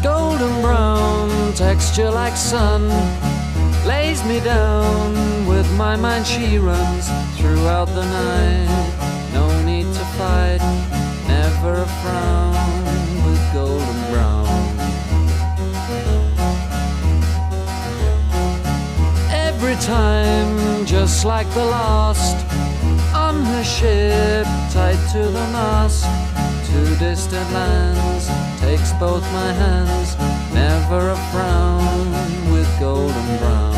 Golden brown texture like sun lays me down. With my mind she runs throughout the night. No need to fight, never a frown with golden brown. Every time, just like the last, on her ship, tied to the mast, to distant lands, takes both my hands, never a frown with golden brown.